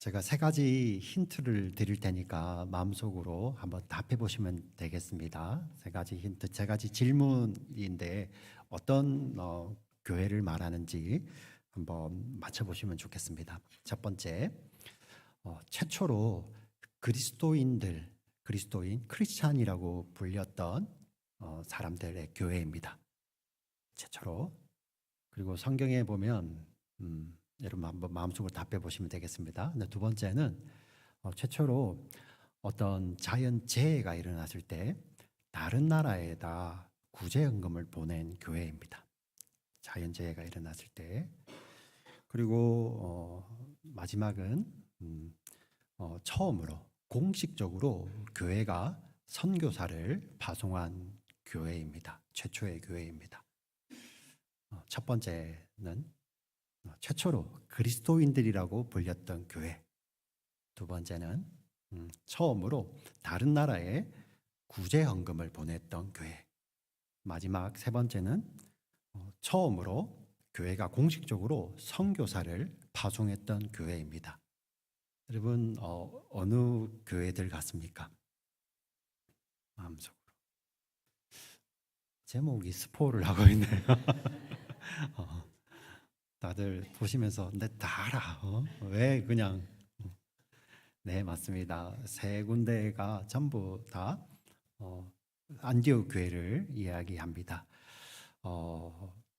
제가 세 가지 힌트를 드릴 테니까 마음속으로 한번 답해 보시면 되겠습니다. 세 가지 힌트, 세 가지 질문인데 어떤 교회를 말하는지 한번 맞춰 보시면 좋겠습니다. 첫 번째, 최초로 그리스도인, 크리스찬이라고 불렸던 사람들의 교회입니다. 최초로. 그리고 성경에 보면 여러분 한번 마음속으로 답해 보시면 되겠습니다. 근데 두 번째는 최초로 어떤 자연재해가 일어났을 때 다른 나라에다 구제연금을 보낸 교회입니다. 자연재해가 일어났을 때. 그리고 마지막은 처음으로 공식적으로 교회가 선교사를 파송한 교회입니다. 최초의 교회입니다. 첫 번째는 최초로 그리스도인들이라고 불렸던 교회. 두 번째는 처음으로 다른 나라에 구제헌금을 보냈던 교회. 마지막 세 번째는 처음으로 교회가 공식적으로 선교사를 파송했던 교회입니다. 여러분 어느 교회들 같습니까? 마음속으로. 제목이 스포를 하고 있네요. 다들 보시면서 내 다 알아. 왜 그냥 네, 맞습니다. 세 군데가 전부 다 안디옥 교회를 이야기합니다.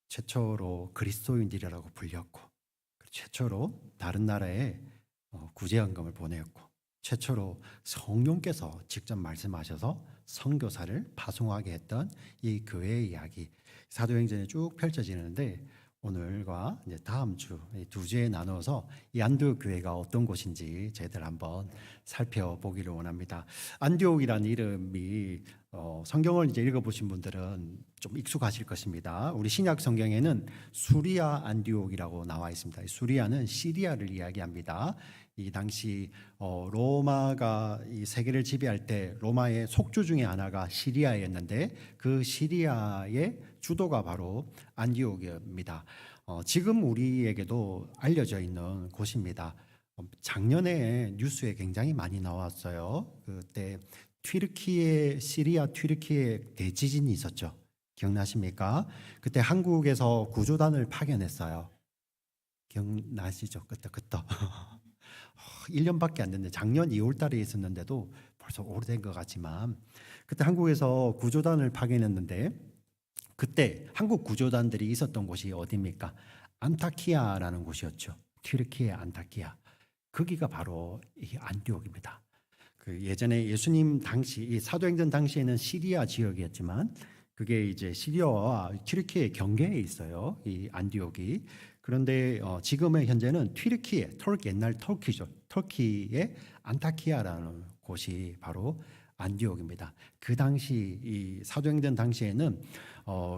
최초로 그리스도인들이라고 불렸고, 최초로 다른 나라에 구제헌금을 보내었고, 최초로 성령께서 직접 말씀하셔서 선교사를 파송하게 했던 이 교회의 이야기, 사도행전에 쭉 펼쳐지는데 오늘과 이제 다음 주 두 주에 나눠서 이 안디옥 교회가 어떤 곳인지 저희들 한번 살펴보기를 원합니다. 안디옥이라는 이름이 성경을 이제 읽어보신 분들은 좀 익숙하실 것입니다. 우리 신약 성경에는 수리아 안디옥이라고 나와 있습니다. 수리아는 시리아를 이야기합니다. 이 당시 로마가 이 세계를 지배할 때 로마의 속주 중에 하나가 시리아였는데 그 시리아의 주도가 바로 안디옥입니다. 지금 우리에게도 알려져 있는 곳입니다. 작년에 뉴스에 굉장히 많이 나왔어요. 그때 시리아 튀르키예 대지진이 있었죠. 기억나십니까? 그때 한국에서 구조단을 파견했어요. 기억나시죠? 그때 1년밖에 안 됐는데 작년 2월 달에 있었는데도 벌써 오래된 것 같지만 그때 한국에서 구조단을 파견했는데 그때 한국 구조단들이 있었던 곳이 어디입니까? 안타키아라는 곳이었죠. 튀르키예 안타키아. 거기가 바로 이 안디옥입니다. 그 예전에 예수님 당시 이 사도행전 당시에는 시리아 지역이었지만 그게 이제 시리아와 튀르키예 경계에 있어요. 이 안디옥이. 그런데 지금의 현재는 튀르키예, 옛날 터키죠. 터키의 안타키아라는 곳이 바로 안디옥입니다. 그 당시 이 사도행전 당시에는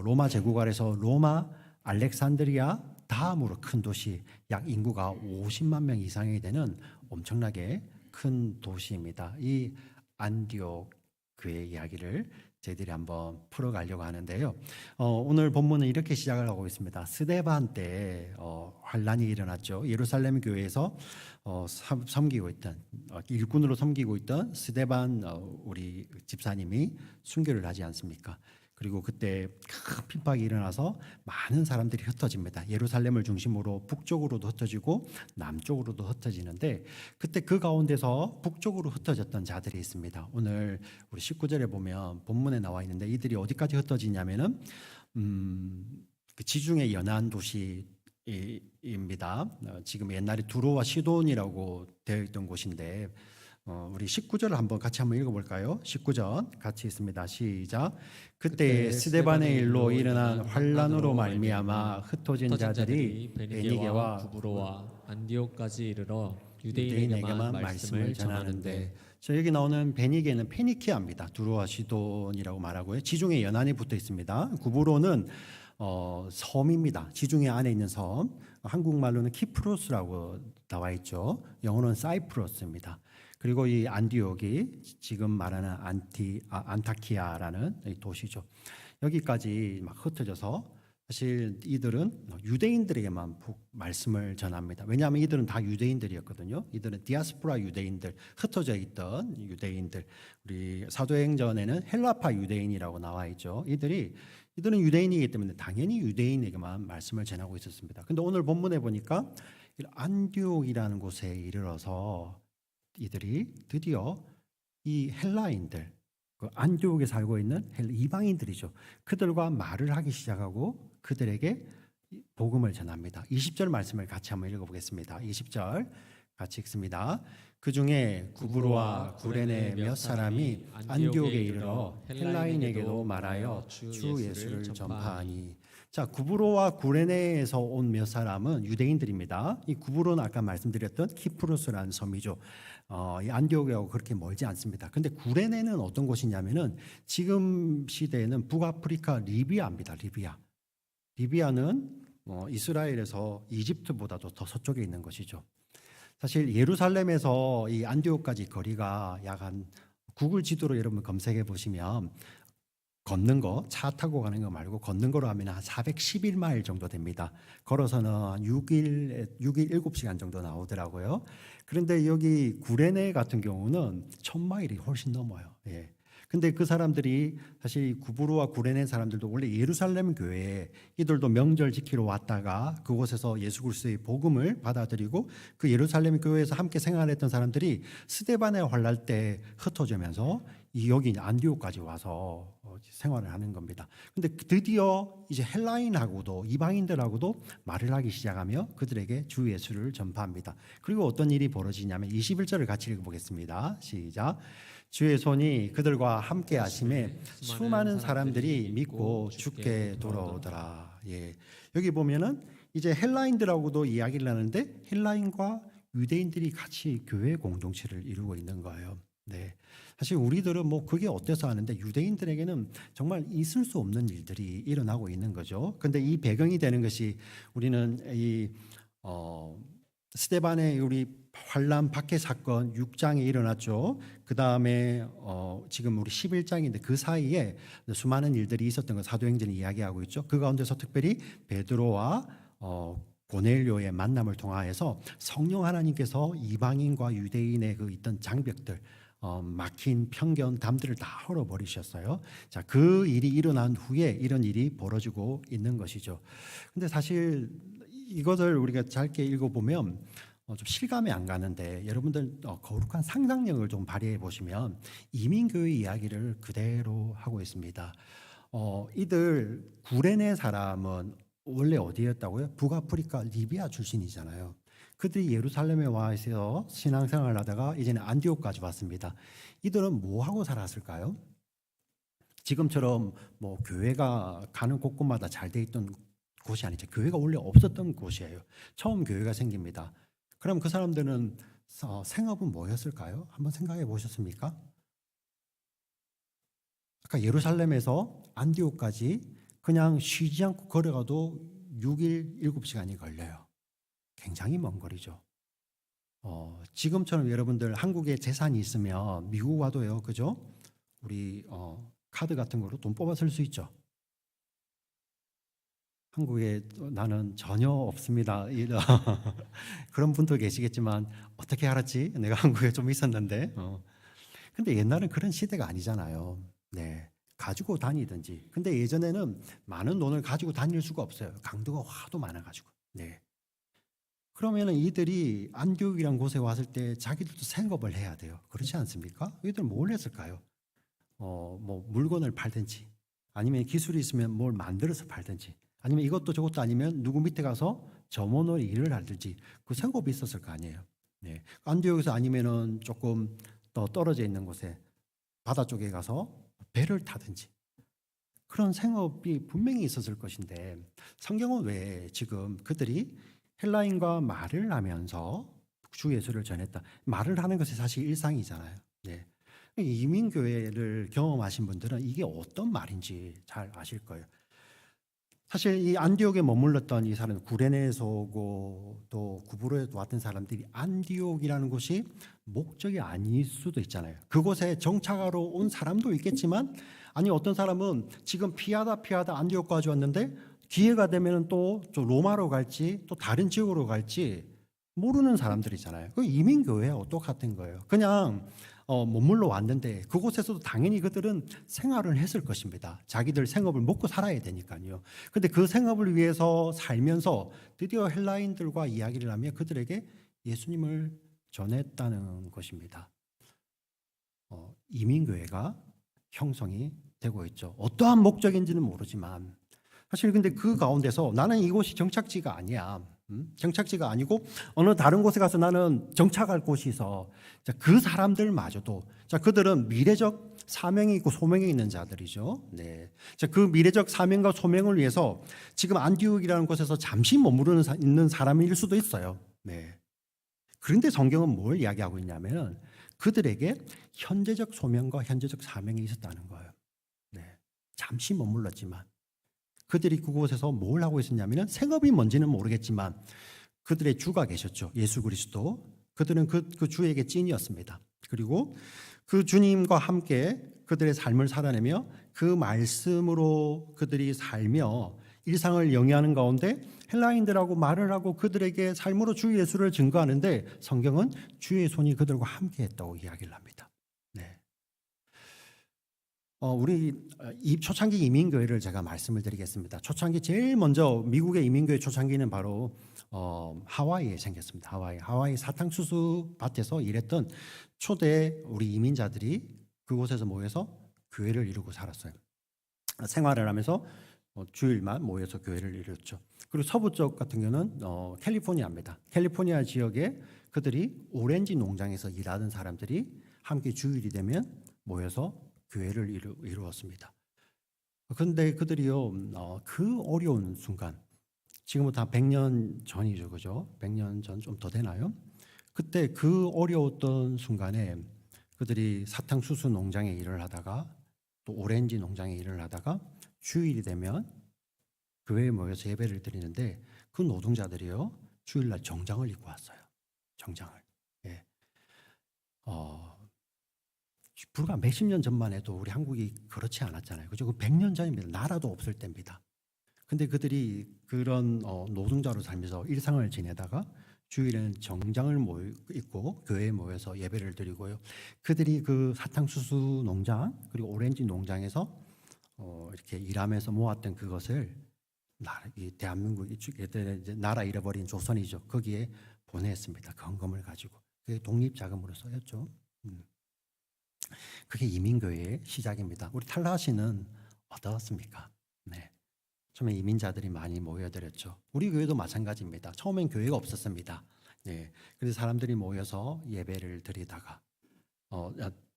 로마 제국 아래서 로마, 알렉산드리아 다음으로 큰 도시, 약 인구가 50만 명 이상이 되는 엄청나게 큰 도시입니다. 이 안디옥 교회 이야기를 저희들이 한번 풀어가려고 하는데요. 오늘 본문은 이렇게 시작을 하고 있습니다. 스데반 때 환란이 일어났죠. 예루살렘 교회에서 섬기고 있던 일꾼으로 섬기고 있던 스데반 우리 집사님이 순교를 하지 않습니까? 그리고 그때 큰 핍박이 일어나서 많은 사람들이 흩어집니다. 예루살렘을 중심으로 북쪽으로도 흩어지고 남쪽으로도 흩어지는데 그때 그 가운데서 북쪽으로 흩어졌던 자들이 있습니다. 오늘 우리 19절에 보면 본문에 나와 있는데 이들이 어디까지 흩어지냐면은 그 지중해 연안 도시입니다. 지금 옛날에 두로와 시돈이라고 되어 있던 곳인데 우리 19절을 같이 한번 읽어볼까요? 19절 같이 있습니다. 시작. 그때 스데반의 일로 일어난 환란으로 말미암아 흩어진 자들이 베니게와 구브로와 안디옥까지 이르러 유대인에게만 유대인에게만 말씀을 전하는데 여기 나오는 베니게는 페니키아입니다. 두로와 시돈이라고 말하고요. 지중해 연안에 붙어 있습니다. 구브로는 섬입니다. 지중해 안에 있는 섬. 한국말로는 키프로스라고 나와 있죠. 영어로는 사이프러스입니다. 그리고 이 안디옥이 지금 말하는 안타키아라는 도시죠. 여기까지 막 흩어져서 사실 이들은 유대인들에게만 말씀을 전합니다. 왜냐하면 이들은 다 유대인들이었거든요. 이들은 디아스포라 유대인들, 흩어져 있던 유대인들. 우리 사도행전에는 헬라파 유대인이라고 나와 있죠. 이들은 유대인이기 때문에 당연히 유대인에게만 말씀을 전하고 있었습니다. 근데 오늘 본문에 보니까 안디옥이라는 곳에 이르러서 이들이 드디어 이 헬라인들, 그 안디옥에 살고 있는 이방인들이죠. 그들과 말을 하기 시작하고 그들에게 복음을 전합니다. 20절 말씀을 같이 한번 읽어보겠습니다. 20절 같이 읽습니다. 그 중에 구브로와 구레네 몇 사람이 안디옥에 이르러 헬라인에게도 말하여 주 예수를 전파하니. 자, 구브로와 구레네에서 온 몇 사람은 유대인들입니다. 이 구브로는 아까 말씀드렸던 키프로스라는 섬이죠. 이 안디옥하고 그렇게 멀지 않습니다. 근데 구레네는 어떤 곳이냐면은 지금 시대에는 북아프리카 리비아입니다. 리비아는 이스라엘에서 이집트보다도 더 서쪽에 있는 것이죠. 사실 예루살렘에서 이 안디옥까지 거리가 약 한 구글 지도로 여러분 검색해 보시면 걷는 거, 차 타고 가는 거 말고 걷는 거로 하면 한 411마일 정도 됩니다. 걸어서는 6일 7시간 정도 나오더라고요. 그런데 여기 구레네 같은 경우는 1000마일이 훨씬 넘어요. 예. 근데 그 사람들이 사실 구브로와 구레네 사람들도 원래 예루살렘 교회에 이들도 명절 지키러 왔다가 그곳에서 예수 그리스도의 복음을 받아들이고 그 예루살렘 교회에서 함께 생활했던 사람들이 스데반의 환란 때 흩어지면서 여기 안디옥까지 와서 생활을 하는 겁니다. 근데 드디어 이제 헬라인하고도 이방인들하고도 말을 하기 시작하며 그들에게 주 예수를 전파합니다. 그리고 어떤 일이 벌어지냐면 21절을 같이 읽어보겠습니다. 시작. 주의 손이 그들과 함께 하심에 수많은 사람들이 믿고 죽게 돌아오더라. 예. 여기 보면은 이제 헬라인들하고도 이야기를 하는데 헬라인과 유대인들이 같이 교회 공동체를 이루고 있는 거예요. 네. 사실 우리들은 뭐 그게 어때서 하는데 유대인들에게는 정말 있을 수 없는 일들이 일어나고 있는 거죠. 근데 이 배경이 되는 것이 우리는 스데반의 우리 환란 박해 사건 6장에 일어났죠. 그 다음에 지금 우리 11장인데 그 사이에 수많은 일들이 있었던 걸 사도행전이 이야기하고 있죠. 그 가운데서 특별히 베드로와 고넬료의 만남을 통하여서 성령 하나님께서 이방인과 유대인의 그 있던 장벽들, 막힌 편견, 담들을 다 헐어버리셨어요. 자, 그 일이 일어난 후에 이런 일이 벌어지고 있는 것이죠. 근데 사실 이것을 우리가 짧게 읽어보면 좀 실감이 안 가는데 여러분들 거룩한 상상력을 좀 발휘해 보시면 이민교회 이야기를 그대로 하고 있습니다. 이들 구레네 사람은 원래 어디였다고요? 북아프리카 리비아 출신이잖아요. 그들이 예루살렘에 와 있어 신앙생활을 하다가 이제는 안디옥까지 왔습니다. 이들은 뭐 하고 살았을까요? 지금처럼 뭐 교회가 가는 곳곳마다 잘 돼 있던 곳이 아니죠. 교회가 원래 없었던 곳이에요. 처음 교회가 생깁니다. 그럼 그 사람들은 생업은 뭐였을까요? 한번 생각해 보셨습니까? 아까 예루살렘에서 안디옥까지 그냥 쉬지 않고 걸어가도 6일 7시간이 걸려요. 굉장히 먼 거리죠. 지금처럼 여러분들 한국에 재산이 있으면 미국 와도요, 그죠? 우리 카드 같은 거로 돈 뽑아 쓸 수 있죠. 한국에 나는 전혀 없습니다. 그런 분도 계시겠지만 어떻게 알았지? 내가 한국에 좀 있었는데. 근데 옛날은 그런 시대가 아니잖아요. 네, 가지고 다니든지. 근데 예전에는 많은 돈을 가지고 다닐 수가 없어요. 강도가 하도 많아가지고. 네. 그러면은 이들이 안디옥이란 곳에 왔을 때 자기들도 생업을 해야 돼요. 그렇지 않습니까? 이들 뭘 했을까요? 뭐 물건을 팔든지, 아니면 기술이 있으면 뭘 만들어서 팔든지, 아니면 이것도 저것도 아니면 누구 밑에 가서 점원으로 일을 하든지 그 생업이 있었을 거 아니에요. 네. 안디옥에서 아니면은 조금 더 떨어져 있는 곳에 바다 쪽에 가서 배를 타든지 그런 생업이 분명히 있었을 것인데 성경은 왜 지금 그들이 헬라인과 말을 하면서 주 예수를 전했다. 말을 하는 것이 사실 일상이잖아요. 네. 이민교회를 경험하신 분들은 이게 어떤 말인지 잘 아실 거예요. 사실 이 안디옥에 머물렀던 이 사람 구레네에서 오고 또 구브로에서 왔던 사람들이 안디옥이라는 곳이 목적이 아닐 수도 있잖아요. 그곳에 정착하러 온 사람도 있겠지만 아니 어떤 사람은 지금 피하다 안디옥까지 왔는데 기회가 되면 또 로마로 갈지 또 다른 지역으로 갈지 모르는 사람들이잖아요. 그 이민교회하고 똑같은 거예요. 그냥 머물러 왔는데 그곳에서도 당연히 그들은 생활을 했을 것입니다. 자기들 생업을 먹고 살아야 되니까요. 근데 그 생업을 위해서 살면서 드디어 헬라인들과 이야기를 하며 그들에게 예수님을 전했다는 것입니다. 이민교회가 형성이 되고 있죠. 어떠한 목적인지는 모르지만 사실 근데 그 가운데서 나는 이곳이 정착지가 아니야. 정착지가 아니고 어느 다른 곳에 가서 나는 정착할 곳이 있어. 자, 그 사람들마저도 자, 그들은 미래적 사명이 있고 소명이 있는 자들이죠. 네. 자, 그 미래적 사명과 소명을 위해서 지금 안디옥이라는 곳에서 잠시 머무르는 있는 사람일 수도 있어요. 네. 그런데 성경은 뭘 이야기하고 있냐면 그들에게 현재적 소명과 현재적 사명이 있었다는 거예요. 네. 잠시 머물렀지만 그들이 그곳에서 뭘 하고 있었냐면 생업이 뭔지는 모르겠지만 그들의 주가 계셨죠. 예수 그리스도. 그들은 그 주에게 찐이었습니다. 그리고 그 주님과 함께 그들의 삶을 살아내며 그 말씀으로 그들이 살며 일상을 영위하는 가운데 헬라인들하고 말을 하고 그들에게 삶으로 주 예수를 증거하는데 성경은 주의 손이 그들과 함께 했다고 이야기를 합니다. 네. 우리 초창기 이민교회를 제가 말씀을 드리겠습니다. 초창기 제일 먼저 미국의 이민교회 초창기는 바로 하와이에 생겼습니다. 하와이 사탕수수 밭에서 일했던 초대 우리 이민자들이 그곳에서 모여서 교회를 이루고 살았어요. 생활을 하면서 주일만 모여서 교회를 이뤘죠. 그리고 서부 쪽 같은 경우는 캘리포니아입니다. 캘리포니아 지역에 그들이 오렌지 농장에서 일하던 사람들이 함께 주일이 되면 모여서 교회를 이루었습니다. 그런데 그들이요, 그 어려운 순간, 지금부터 한 100년 전이죠, 그죠? 100년 전 좀 더 되나요? 그때 그 어려웠던 순간에 그들이 사탕수수 농장에 일을 하다가 또 오렌지 농장에 일을 하다가 주일이 되면 교회에 모여서 예배를 드리는데 그 노동자들이요, 주일날 정장을 입고 왔어요. 정장을. 예. 불과 몇십 년 전만 해도 우리 한국이 그렇지 않았잖아요. 그죠? 100년 전입니다. 나라도 없을 때입니다. 근데 그들이 그런 노동자로 살면서 일상을 지내다가 주일에는 정장을 입고 교회에 모여서 예배를 드리고요. 그들이 그 사탕수수 농장 그리고 오렌지 농장에서 이렇게 일하면서 모았던 그것을 이 대한민국 이제 나라 잃어버린 조선이죠. 거기에 보냈습니다. 그 헌금을 가지고 그게 독립자금으로 쓰였죠. 그게 이민교회의 시작입니다. 우리 탈라시는 어떠했습니까? 네. 처음에 이민자들이 많이 모여들었죠. 우리 교회도 마찬가지입니다. 처음엔 교회가 없었습니다. 네. 그래서 사람들이 모여서 예배를 드리다가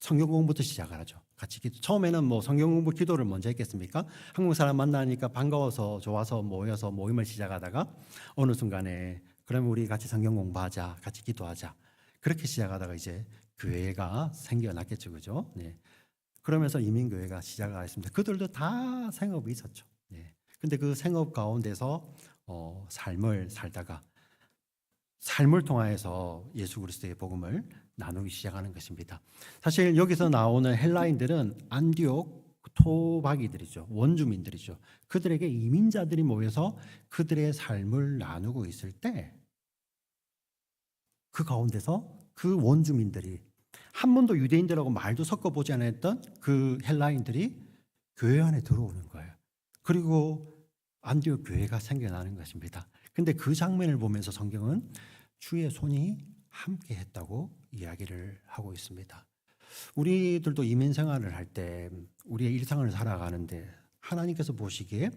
성경 공부부터 시작을 하죠. 같이 처음에는 뭐 성경 공부 기도를 먼저 했겠습니까? 한국 사람 만나니까 반가워서 좋아서 모여서 모임을 시작하다가 어느 순간에 그러면 우리 같이 성경 공부하자, 같이 기도하자. 그렇게 시작하다가 이제 교회가 생겨났겠죠, 그죠? 네. 그러면서 이민교회가 시작을 했습니다. 그들도 다 생업이 있었죠. 네. 근데 그 생업 가운데서 삶을 살다가 삶을 통하여서 예수 그리스도의 복음을 나누기 시작하는 것입니다. 사실 여기서 나오는 헬라인들은 안디옥 토박이들이죠. 원주민들이죠. 그들에게 이민자들이 모여서 그들의 삶을 나누고 있을 때 그 가운데서 그 원주민들이 한 번도 유대인들하고 말도 섞어보지 않았던 그 헬라인들이 교회 안에 들어오는 거예요. 그리고 안디옥 교회가 생겨나는 것입니다. 근데 그 장면을 보면서 성경은 주의 손이 함께 했다고 이야기를 하고 있습니다. 우리들도 이민 생활을 할 때 우리의 일상을 살아가는데 하나님께서 보시기에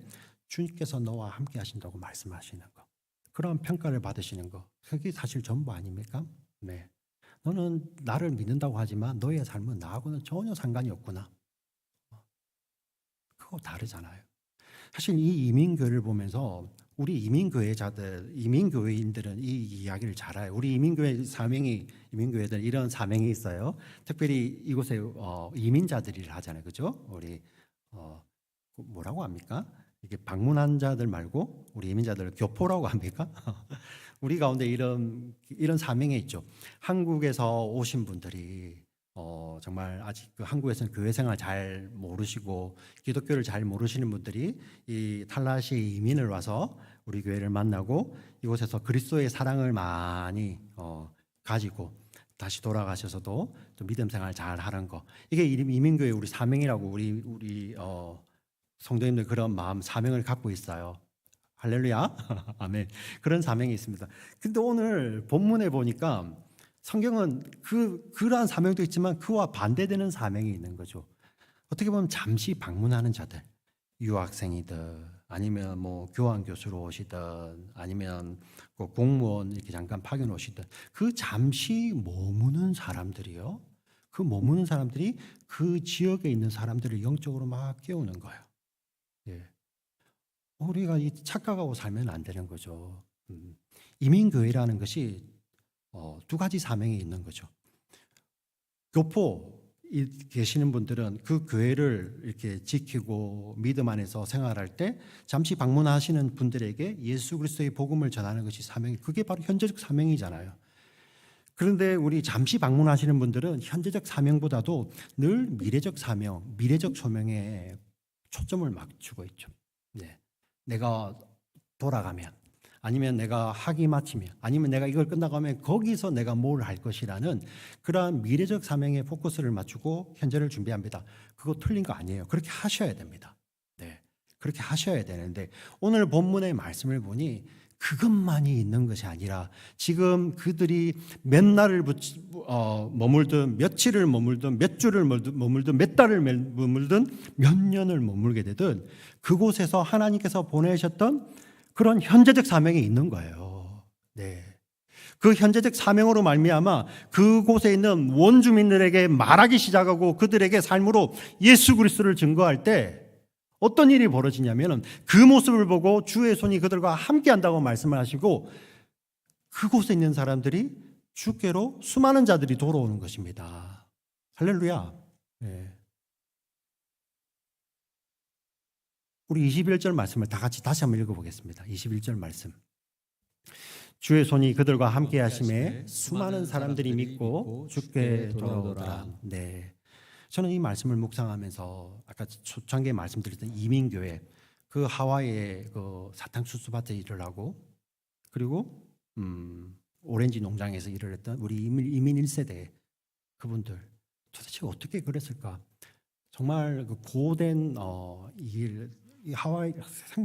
주님께서 너와 함께 하신다고 말씀하시는 거, 그런 평가를 받으시는 거, 그게 사실 전부 아닙니까? 네. 너는 나를 믿는다고 하지만 너의 삶은 나하고는 전혀 상관이 없구나. 그거 다르잖아요. 사실 이 이민교회를 보면서 우리 이민교회자들, 이민교회인들은 이 이야기를 잘 알아요. 우리 이민교회들 이런 사명이 있어요. 특별히 이곳에 이민자들이 하잖아요, 그죠? 우리 뭐라고 합니까? 이게 방문한 자들 말고 우리 이민자들을 교포라고 합니까? 우리 가운데 이런 사명이 있죠. 한국에서 오신 분들이 정말 아직 그 한국에서는 교회 생활 잘 모르시고 기독교를 잘 모르시는 분들이 이 탈라시 이민을 와서 우리 교회를 만나고 이곳에서 그리스도의 사랑을 많이 가지고 다시 돌아가셔서도 좀 믿음 생활 잘 하는 거, 이게 이민교회 우리 사명이라고 우리 성도님들 그런 마음 사명을 갖고 있어요. 할렐루야. 아멘. 그런 사명이 있습니다. 근데 오늘 본문에 보니까 성경은 그러한 사명도 있지만 그와 반대되는 사명이 있는 거죠. 어떻게 보면 잠시 방문하는 자들, 유학생이든 아니면 뭐 교환 교수로 오시든 아니면 그 공무원 이렇게 잠깐 파견 오시든 그 잠시 머무는 사람들이요. 그 머무는 사람들이 그 지역에 있는 사람들을 영적으로 막 깨우는 거예요. 예. 우리가 이 착각하고 살면 안 되는 거죠. 이민교회라는 것이 두 가지 사명이 있는 거죠. 교포 계시는 분들은 그 교회를 이렇게 지키고 믿음 안에서 생활할 때 잠시 방문하시는 분들에게 예수 그리스도의 복음을 전하는 것이 사명이, 그게 바로 현재적 사명이잖아요. 그런데 우리 잠시 방문하시는 분들은 현재적 사명보다도 늘 미래적 사명, 미래적 소명에 초점을 맞추고 있죠. 네. 내가 돌아가면, 아니면 내가 학위 마치면, 아니면 내가 이걸 끝나가면 거기서 내가 뭘 할 것이라는 그러한 미래적 사명에 포커스를 맞추고 현재를 준비합니다. 그거 틀린 거 아니에요. 그렇게 하셔야 됩니다. 네, 그렇게 하셔야 되는데 오늘 본문의 말씀을 보니 그것만이 있는 것이 아니라 지금 그들이 몇 날을 머물든 며칠을 머물든 몇 주를 머물든 몇 달을 머물든 몇 년을 머물게 되든 그곳에서 하나님께서 보내셨던 그런 현재적 사명이 있는 거예요. 네. 그 현재적 사명으로 말미암아 그곳에 있는 원주민들에게 말하기 시작하고 그들에게 삶으로 예수 그리스도를 증거할 때 어떤 일이 벌어지냐면 그 모습을 보고 주의 손이 그들과 함께 한다고 말씀을 하시고 그곳에 있는 사람들이 주께로 수많은 자들이 돌아오는 것입니다. 할렐루야. 네. 우리 21절 말씀을 다 같이 다시 한번 읽어보겠습니다. 21절 말씀. 주의 손이 그들과 함께 하심에 수많은 사람들이 믿고 주께 돌아오더라. 네. 저는 이 말씀을 묵상하면서 아까 초창기에 말씀드렸던 이민교회, 그 하와이의 그 사탕수수밭에 일을 하고 그리고 오렌지 농장에서 일을 했던 우리 이민 1세대 그분들 도대체 어떻게 그랬을까? 정말 그 고된 이 하와이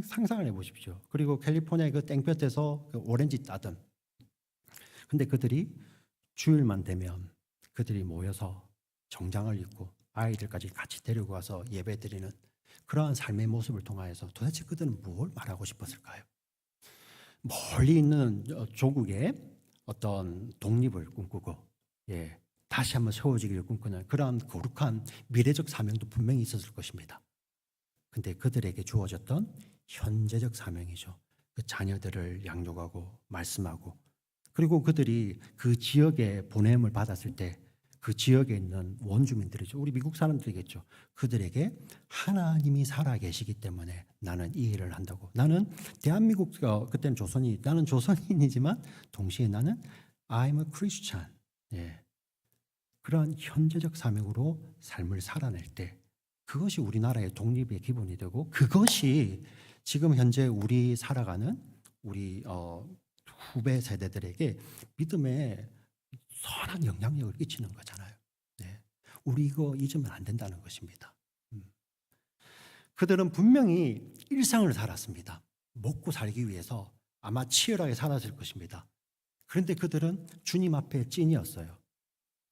상상을 해보십시오. 그리고 캘리포니아의 그 땡볕에서 그 오렌지 따던. 근데 그들이 주일만 되면 그들이 모여서 정장을 입고 아이들까지 같이 데리고 와서 예배드리는 그러한 삶의 모습을 통하여서 도대체 그들은 뭘 말하고 싶었을까요? 멀리 있는 조국의 어떤 독립을 꿈꾸고 다시 한번 세워지기를 꿈꾸는 그러한 거룩한 미래적 사명도 분명히 있었을 것입니다. 근데 그들에게 주어졌던 현재적 사명이죠. 그 자녀들을 양육하고 말씀하고 그리고 그들이 그 지역에 보냄을 받았을 때 그 지역에 있는 원주민들이죠. 우리 미국 사람들이겠죠. 그들에게 하나님이 살아 계시기 때문에 나는 이 일을 한다고. 나는 대한민국 그때는 나는 조선인이지만 동시에 나는 I'm a Christian. 그러한 현재적 사명으로 삶을 살아낼 때 그것이 우리나라의 독립의 기본이 되고 그것이 지금 현재 우리 살아가는 우리 후배 세대들에게 믿음의 선한 영향력을 끼치는 거잖아요. 우리 이거 잊으면 안 된다는 것입니다. 그들은 분명히 일상을 살았습니다. 먹고 살기 위해서 아마 치열하게 살았을 것입니다. 그런데 그들은 주님 앞에 찐이었어요.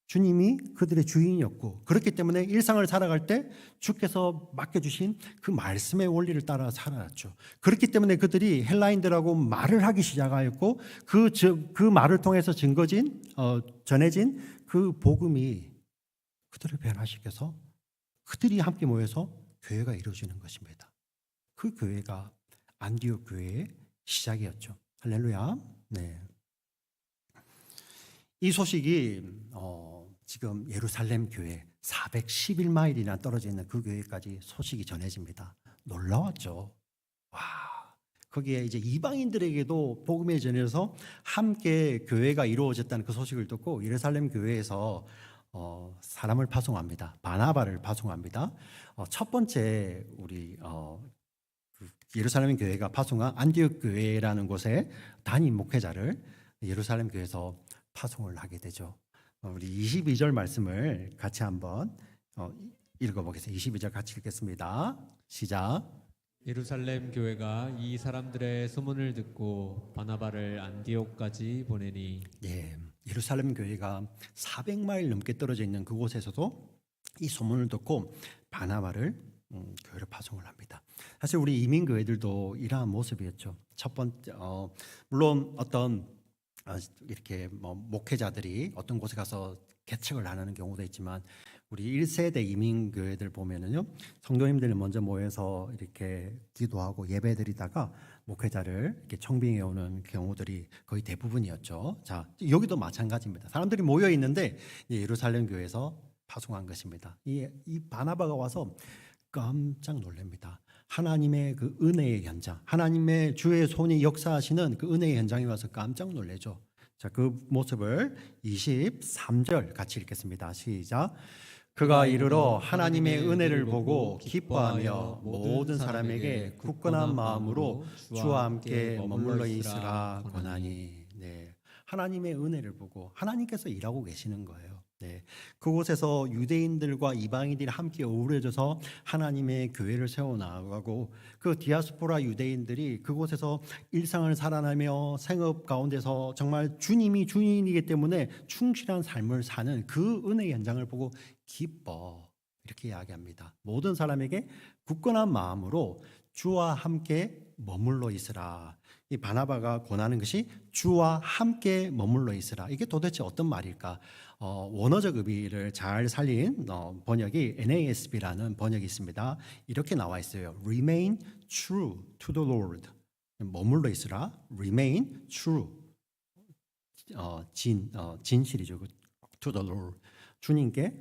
주님이 그들의 주인이었고 그렇기 때문에 일상을 살아갈 때 주께서 맡겨주신 그 말씀의 원리를 따라 살아왔죠. 그렇기 때문에 그들이 헬라인들하고 말을 하기 시작하였고 그 말을 통해서 전해진 그 복음이 그들을 변화시켜서 그들이 함께 모여서 교회가 이루어지는 것입니다. 그 교회가 안디옥 교회의 시작이었죠. 할렐루야. 네. 이 소식이 지금 예루살렘 교회 411마일이나 떨어져 있는 그 교회까지 소식이 전해집니다. 놀라웠죠. 와, 거기에 이제 이방인들에게도 복음이 전해져서 함께 교회가 이루어졌다는 그 소식을 듣고 예루살렘 교회에서 사람을 파송합니다. 바나바를 파송합니다. 첫 번째 우리 예루살렘 교회가 파송한 안디옥 교회라는 곳에 담임 목회자를 예루살렘 교회에서 파송을 하게 되죠. 우리 22절 말씀을 같이 한번 읽어보겠습니다. 22절 같이 읽겠습니다. 시작. 예루살렘 교회가 이 사람들의 소문을 듣고 바나바를 안디옥까지 보내니. 예, 예루살렘 교회가 400마일 넘게 떨어져 있는 그곳에서도 이 소문을 듣고 바나바를 교회로 파송을 합니다. 사실 우리 이민 교회들도 이러한 모습이었죠. 첫 번째, 물론 어떤 이렇게 목회자들이 어떤 곳에 가서 개척을 하는 경우도 있지만 우리 1세대 이민 교회들 보면은요, 성도님들이 먼저 모여서 이렇게 기도하고 예배드리다가 목회자를 이렇게 청빙해 오는 경우들이 거의 대부분이었죠. 자, 여기도 마찬가지입니다. 사람들이 모여 있는데 예루살렘 교회에서 파송한 것입니다. 이 바나바가 와서 깜짝 놀랍니다. 하나님의 그 은혜의 현장, 하나님의 주의 손이 역사하시는 그 은혜의 현장에 와서 깜짝 놀래죠. 자, 그 모습을 23절 같이 읽겠습니다. 시작. 그가 이르러 하나님의 은혜를 보고 기뻐하며 모든 사람에게 굳건한 마음으로 주와 함께 머물러 있으라 권하니. 네, 하나님의 은혜를 보고 하나님께서 일하고 계시는 거예요. 네, 그곳에서 유대인들과 이방인들이 함께 어우러져서 하나님의 교회를 세워나가고 그 디아스포라 유대인들이 그곳에서 일상을 살아나며 생업 가운데서 정말 주님이 주인이기 때문에 충실한 삶을 사는 그 은혜의 현장을 보고 기뻐, 이렇게 이야기합니다. 모든 사람에게 굳건한 마음으로 주와 함께 머물러 있으라. 이 바나바가 권하는 것이 주와 함께 머물러 있으라. 이게 도대체 어떤 말일까? 원어적 의미를 잘 살린 번역이 NASB라는 번역이 있습니다. 이렇게 나와 있어요. Remain true to the Lord. 머물러 있으라. Remain true. 진실이죠. To the Lord. 주님께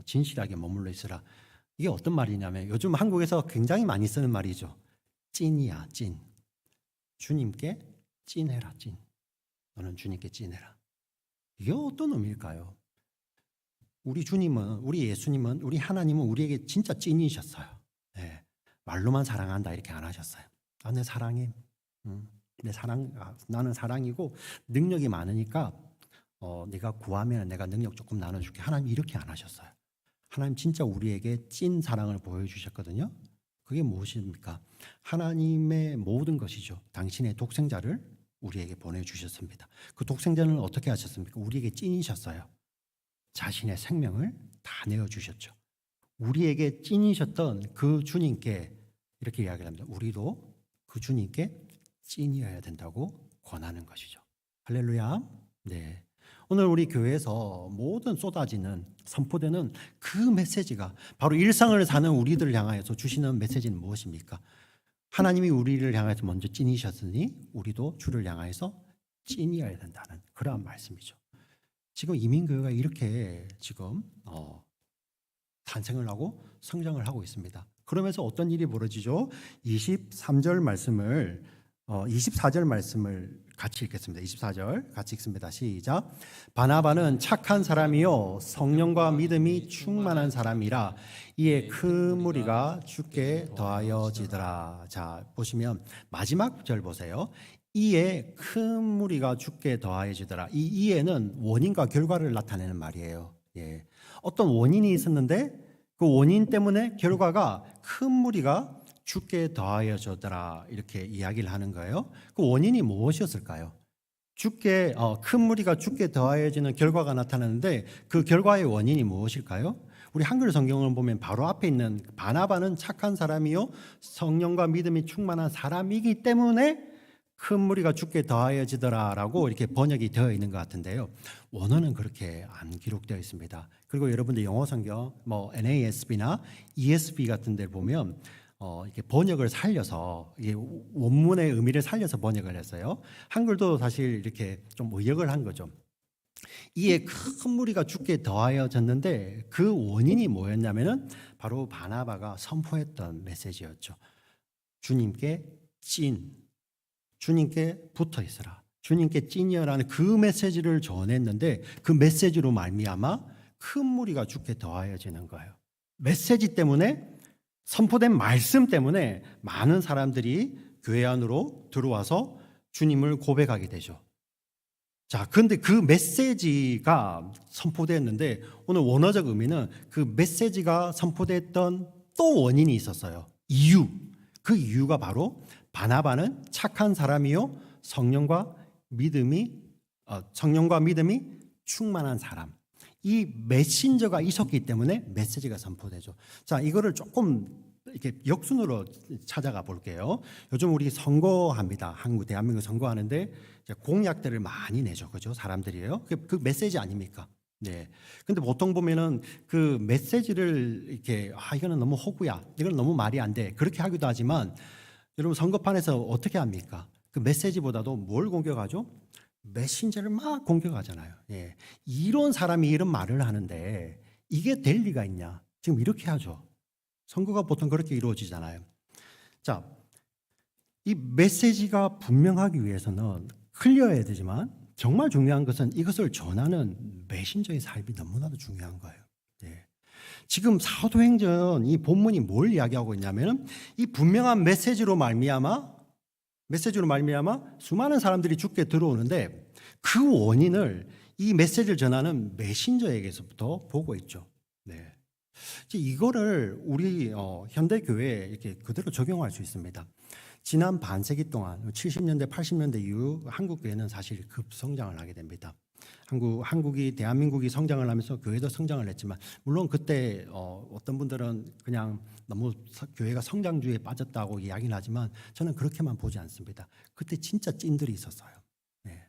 진실하게 머물러 있으라. 이게 어떤 말이냐면 요즘 한국에서 굉장히 많이 쓰는 말이죠. 찐이야, 찐. 주님께 찐해라, 찐. 너는 주님께 찐해라. 이게 어떤 의미일까요? 우리 주님은, 우리 예수님은, 우리 하나님은 우리에게 진짜 찐이셨어요. 네. 말로만 사랑한다 이렇게 안 하셨어요. 내 사랑해. 내 사랑, 나는 사랑이고 능력이 많으니까 네가 구하면 내가 능력 조금 나눠줄게. 하나님 이렇게 안 하셨어요. 하나님 진짜 우리에게 찐 사랑을 보여주셨거든요. 그게 무엇입니까? 하나님의 모든 것이죠. 당신의 독생자를 우리에게 보내주셨습니다. 그 독생자는 어떻게 하셨습니까? 우리에게 찐이셨어요. 자신의 생명을 다 내어주셨죠. 우리에게 찐이셨던 그 주님께 이렇게 이야기를 합니다. 우리도 그 주님께 찐이어야 된다고 권하는 것이죠. 할렐루야. 네. 오늘 우리 교회에서 모든 쏟아지는 선포되는 그 메시지가 바로 일상을 사는 우리들을 향하여서 주시는 메시지는 무엇입니까? 하나님이 우리를 향해서 먼저 찐이셨으니 우리도 주를 향해서 찐이어야 된다는 그러한 말씀이죠. 지금 이민교회가 이렇게 지금 탄생을 하고 성장을 하고 있습니다. 그러면서 어떤 일이 벌어지죠? 24절 말씀을 같이 읽겠습니다. 24절 같이 읽습니다. 시작. 바나바는 착한 사람이요 성령과 믿음이 충만한 사람이라 이에 큰 무리가 주께 더하여지더라. 자, 보시면 마지막 절 보세요. 이에 큰 무리가 주께 더하여지더라. 이 이에는 원인과 결과를 나타내는 말이에요. 예. 어떤 원인이 있었는데 그 원인 때문에 결과가 큰 무리가 주께 더하여졌더라 이렇게 이야기를 하는 거예요. 그 원인이 무엇이었을까요? 주께 큰 무리가 주께 더하여지는 결과가 나타나는데 그 결과의 원인이 무엇일까요? 우리 한글 성경을 보면 바로 앞에 있는 바나바는 착한 사람이요 성령과 믿음이 충만한 사람이기 때문에 큰 무리가 주께 더하여지더라라고 이렇게 번역이 되어 있는 것 같은데요. 원어는 그렇게 안 기록되어 있습니다. 그리고 여러분들 영어 성경 NASB나 ESV 같은 데 보면 이렇게 번역을 살려서 원문의 의미를 살려서 번역을 했어요. 한글도 사실 이렇게 좀 의역을 한 거죠. 이에 큰 무리가 주께 더하여졌는데 그 원인이 뭐였냐면은 바로 바나바가 선포했던 메시지였죠. 주님께 찐, 주님께 붙어 있으라, 주님께 찐이여라는 그 메시지를 전했는데 그 메시지로 말미암아 큰 무리가 죽게 더하여지는 거예요. 메시지 때문에, 선포된 말씀 때문에 많은 사람들이 교회 안으로 들어와서 주님을 고백하게 되죠. 자, 그런데 그 메시지가 선포됐는데 오늘 원어적 의미는 그 메시지가 선포됐던 또 원인이 있었어요. 이유. 그 이유가 바로 바나바는 착한 사람이요 성령과 믿음이 충만한 사람. 이 메신저가 있었기 때문에 메시지가 선포되죠. 자, 이거를 조금 이렇게 역순으로 찾아가 볼게요. 요즘 우리 선거합니다. 대한민국 선거하는데 이제 공약들을 많이 내죠, 그죠? 사람들이에요. 그 메시지 아닙니까? 네. 근데 보통 보면은 그 메시지를 이렇게 이거는 너무 허구야, 이건 너무 말이 안 돼, 그렇게 하기도 하지만 여러분 선거판에서 어떻게 합니까? 그 메시지보다도 뭘 공격하죠? 메신저를 막 공격하잖아요. 예. 이런 사람이 이런 말을 하는데 이게 될 리가 있냐? 지금 이렇게 하죠. 선거가 보통 그렇게 이루어지잖아요. 자, 이 메시지가 분명하기 위해서는 클리어해야 되지만 정말 중요한 것은 이것을 전하는 메신저의 삶이 너무나도 중요한 거예요. 예. 지금 사도행전 이 본문이 뭘 이야기하고 있냐면 이 분명한 메시지로 말미암아 수많은 사람들이 죽게 들어오는데 그 원인을 이 메시지를 전하는 메신저에게서부터 보고 있죠. 네. 이거를 우리 현대 교회에 이렇게 그대로 적용할 수 있습니다. 지난 반세기 동안 70년대, 80년대 이후 한국 교회는 사실 급성장을 하게 됩니다. 대한민국이 성장을 하면서 교회도 성장을 했지만 물론 그때 어떤 분들은 그냥 너무 교회가 성장주의에 빠졌다고 이야기를 하지만 저는 그렇게만 보지 않습니다. 그때 진짜 찐들이 있었어요. 네.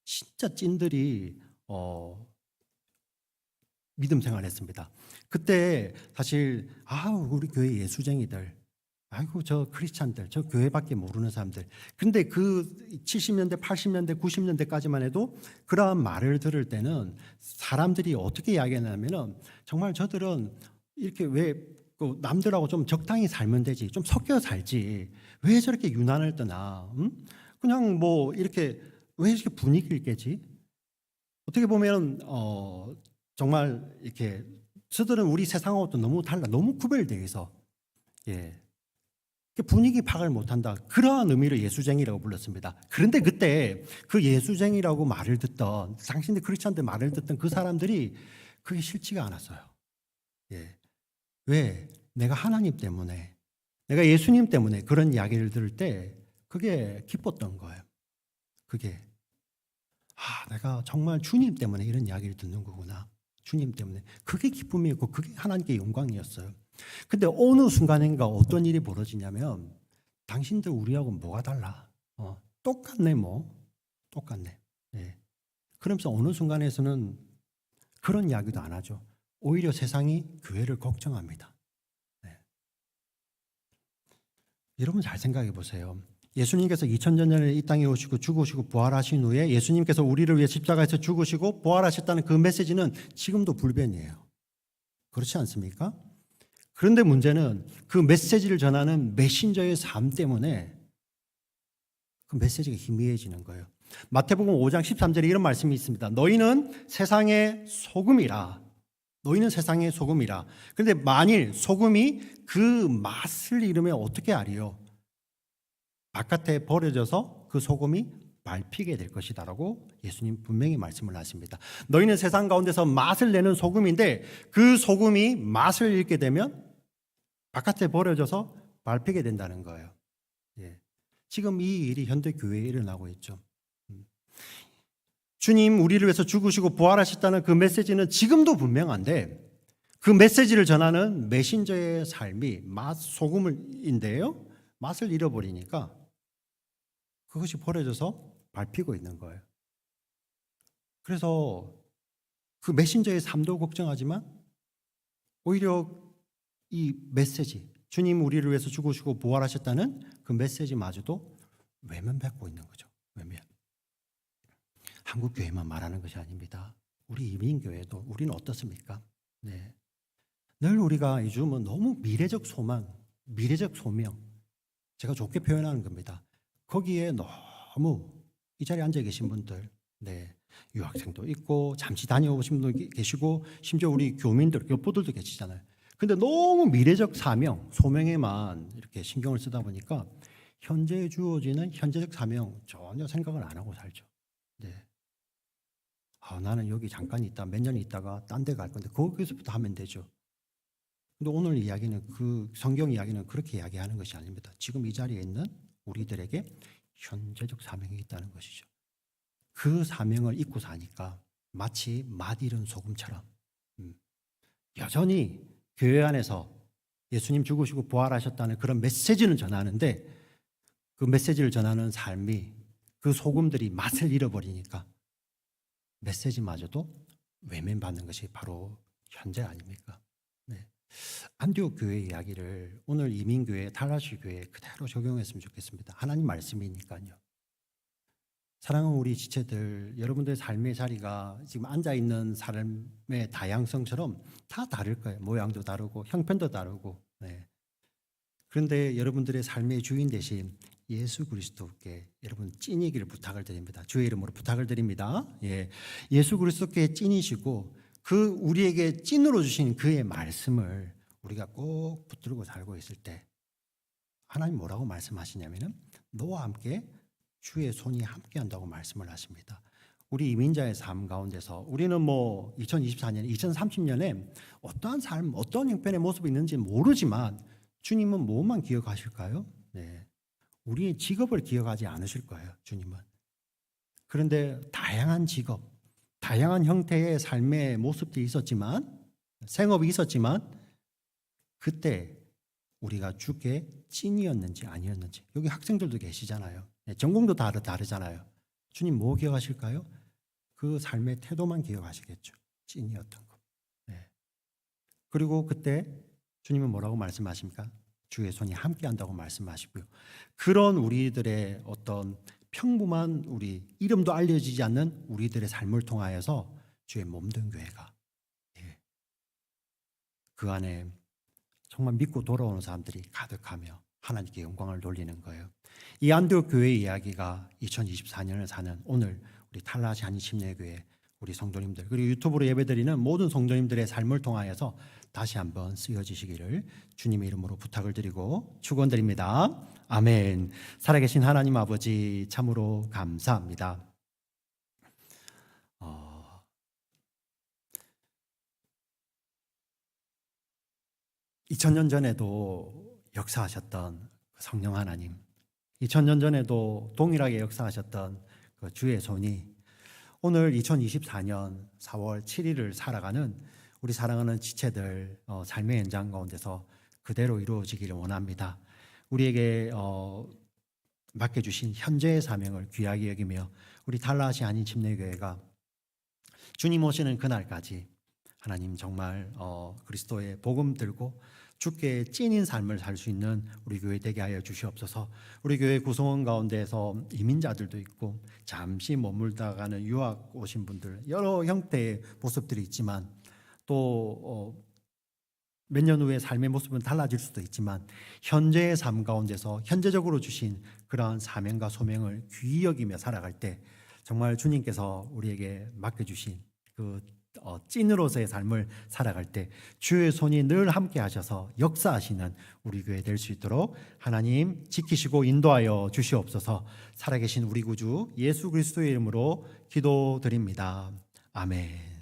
진짜 찐들이 믿음 생활했습니다. 그때 사실 우리 교회 예수쟁이들, 아이고 저 크리스찬들, 저 교회밖에 모르는 사람들. 근데 그 70년대, 80년대, 90년대까지만 해도 그러한 말을 들을 때는 사람들이 어떻게 이야기하냐면은 정말 저들은 이렇게 왜 남들하고 좀 적당히 살면 되지, 좀 섞여 살지, 왜 저렇게 유난을 떠나? 그냥 뭐 이렇게 왜 이렇게 분위기를 깨지? 어떻게 보면 정말 이렇게 저들은 우리 세상하고도 너무 달라, 너무 구별되어 있어. 예. 분위기 파악을 못한다. 그러한 의미로 예수쟁이라고 불렀습니다. 그런데 그때 그 예수쟁이라고 말을 듣던, 당신들 크리스찬들 말을 듣던 그 사람들이 그게 싫지가 않았어요. 예. 왜? 내가 하나님 때문에, 내가 예수님 때문에 그런 이야기를 들을 때 그게 기뻤던 거예요. 그게 내가 정말 주님 때문에 이런 이야기를 듣는 거구나. 주님 때문에. 그게 기쁨이었고 그게 하나님께 영광이었어요. 근데 어느 순간인가 어떤 일이 벌어지냐면 당신들 우리하고 뭐가 달라? 똑같네 뭐. 똑같네. 네. 그러면서 어느 순간에서는 그런 이야기도 안 하죠. 오히려 세상이 교회를 걱정합니다. 네. 여러분 잘 생각해 보세요. 예수님께서 2000년 전에 이 땅에 오시고 죽으시고 부활하신 후에 예수님께서 우리를 위해 십자가에서 죽으시고 부활하셨다는 그 메시지는 지금도 불변이에요. 그렇지 않습니까? 그런데 문제는 그 메시지를 전하는 메신저의 삶 때문에 그 메시지가 희미해지는 거예요. 마태복음 5장 13절에 이런 말씀이 있습니다. 너희는 세상의 소금이라. 너희는 세상의 소금이라. 그런데 만일 소금이 그 맛을 잃으면 어떻게 하리요? 바깥에 버려져서 그 소금이 밟히게 될 것이다라고 예수님 분명히 말씀을 하십니다. 너희는 세상 가운데서 맛을 내는 소금인데 그 소금이 맛을 잃게 되면 바깥에 버려져서 밟히게 된다는 거예요. 예. 지금 이 일이 현대 교회에 일어나고 있죠. 주님 우리를 위해서 죽으시고 부활하셨다는 그 메시지는 지금도 분명한데 그 메시지를 전하는 메신저의 삶이 소금인데요. 맛을 잃어버리니까 그것이 버려져서 밟히고 있는 거예요. 그래서 그 메신저의 삶도 걱정하지만 오히려 이 메시지, 주님 우리를 위해서 죽으시고 부활하셨다는 그 메시지마저도 외면받고 있는 거죠. 외면. 한국 교회만 말하는 것이 아닙니다. 우리 이민교회도 우리는 어떻습니까? 네. 늘 우리가 요즘은 너무 미래적 소망, 미래적 소명, 제가 좋게 표현하는 겁니다. 거기에 너무 이 자리에 앉아 계신 분들, 네, 유학생도 있고 잠시 다녀오신 분도 계시고 심지어 우리 교민들, 교포들도 계시잖아요. 근데 너무 미래적 사명, 소명에만 이렇게 신경을 쓰다 보니까 현재 주어지는 현재적 사명 전혀 생각을 안 하고 살죠. 네. 나는 여기 잠깐 있다, 몇 년 있다가 딴 데 갈 건데 거기서부터 하면 되죠. 근데 오늘 이야기는 그 성경 이야기는 그렇게 이야기하는 것이 아닙니다. 지금 이 자리에 있는 우리들에게 현재적 사명이 있다는 것이죠. 그 사명을 잊고 사니까 마치 맛 잃은 소금처럼 여전히 교회 안에서 예수님 죽으시고 부활하셨다는 그런 메시지는 전하는데 그 메시지를 전하는 삶이 그 소금들이 맛을 잃어버리니까 메시지마저도 외면받는 것이 바로 현재 아닙니까? 네. 안디옥 교회 이야기를 오늘 이민교회, 탈라시 교회에 그대로 적용했으면 좋겠습니다. 하나님 말씀이니까요. 사랑하는 우리 지체들, 여러분들의 삶의 자리가 지금 앉아있는 삶의 다양성처럼 다 다를 거예요. 모양도 다르고 형편도 다르고. 네. 그런데 여러분들의 삶의 주인 대신 예수 그리스도께 여러분 찐이기를 부탁을 드립니다. 주의 이름으로 부탁을 드립니다. 예. 예수 그리스도께 찐이시고 그 우리에게 찐으로 주신 그의 말씀을 우리가 꼭 붙들고 살고 있을 때 하나님 뭐라고 말씀하시냐면은 너와 함께 주의 손이 함께 한다고 말씀을 하십니다. 우리 이민자의 삶 가운데서 우리는 2024년, 2030년에 어떠한 삶, 어떤 형편의 모습이 있는지 모르지만 주님은 뭐만 기억하실까요? 네. 우리의 직업을 기억하지 않으실 거예요, 주님은. 그런데 다양한 직업, 다양한 형태의 삶의 모습들이 있었지만, 생업이 있었지만, 그때 우리가 주께 찐이었는지 아니었는지. 여기 학생들도 계시잖아요. 전공도 다르잖아요. 주님 뭐 기억하실까요? 그 삶의 태도만 기억하시겠죠. 찐이었던 것. 네. 그리고 그때 주님은 뭐라고 말씀하십니까? 주의 손이 함께 한다고 말씀하시고요. 그런 우리들의 어떤 평범한 우리, 이름도 알려지지 않는 우리들의 삶을 통하여서 주의 몸된 교회가 그 안에 정말 믿고 돌아오는 사람들이 가득하며 하나님께 영광을 돌리는 거예요. 이 안디옥 교회 이야기가 2024년을 사는 오늘 우리 탈라시 한인침례교회 우리 성도님들 그리고 유튜브로 예배드리는 모든 성도님들의 삶을 통하여서 다시 한번 쓰여지시기를 주님의 이름으로 부탁을 드리고 축원드립니다. 아멘. 살아계신 하나님 아버지 참으로 감사합니다. 2000년 전에도 역사하셨던 성령 하나님, 2000년 전에도 동일하게 역사하셨던 그 주의 손이 오늘 2024년 4월 7일을 살아가는 우리 사랑하는 지체들 삶의 현장 가운데서 그대로 이루어지기를 원합니다. 우리에게 맡겨주신 현재의 사명을 귀하게 여기며 우리 탈라시 한인침례교회가 주님 오시는 그날까지 하나님 정말 그리스도의 복음 들고 주께 찐인 삶을 살 수 있는 우리 교회 되게 하여 주시옵소서. 우리 교회 구성원 가운데서 이민자들도 있고 잠시 머물다 가는 유학 오신 분들 여러 형태의 모습들이 있지만 또 몇 년 후에 삶의 모습은 달라질 수도 있지만 현재의 삶 가운데서 현재적으로 주신 그러한 사명과 소명을 귀히 여기며 살아갈 때 정말 주님께서 우리에게 맡겨주신 그 찐으로서의 삶을 살아갈 때 주의 손이 늘 함께 하셔서 역사하시는 우리 교회 될 수 있도록 하나님 지키시고 인도하여 주시옵소서. 살아계신 우리 구주 예수 그리스도의 이름으로 기도드립니다. 아멘.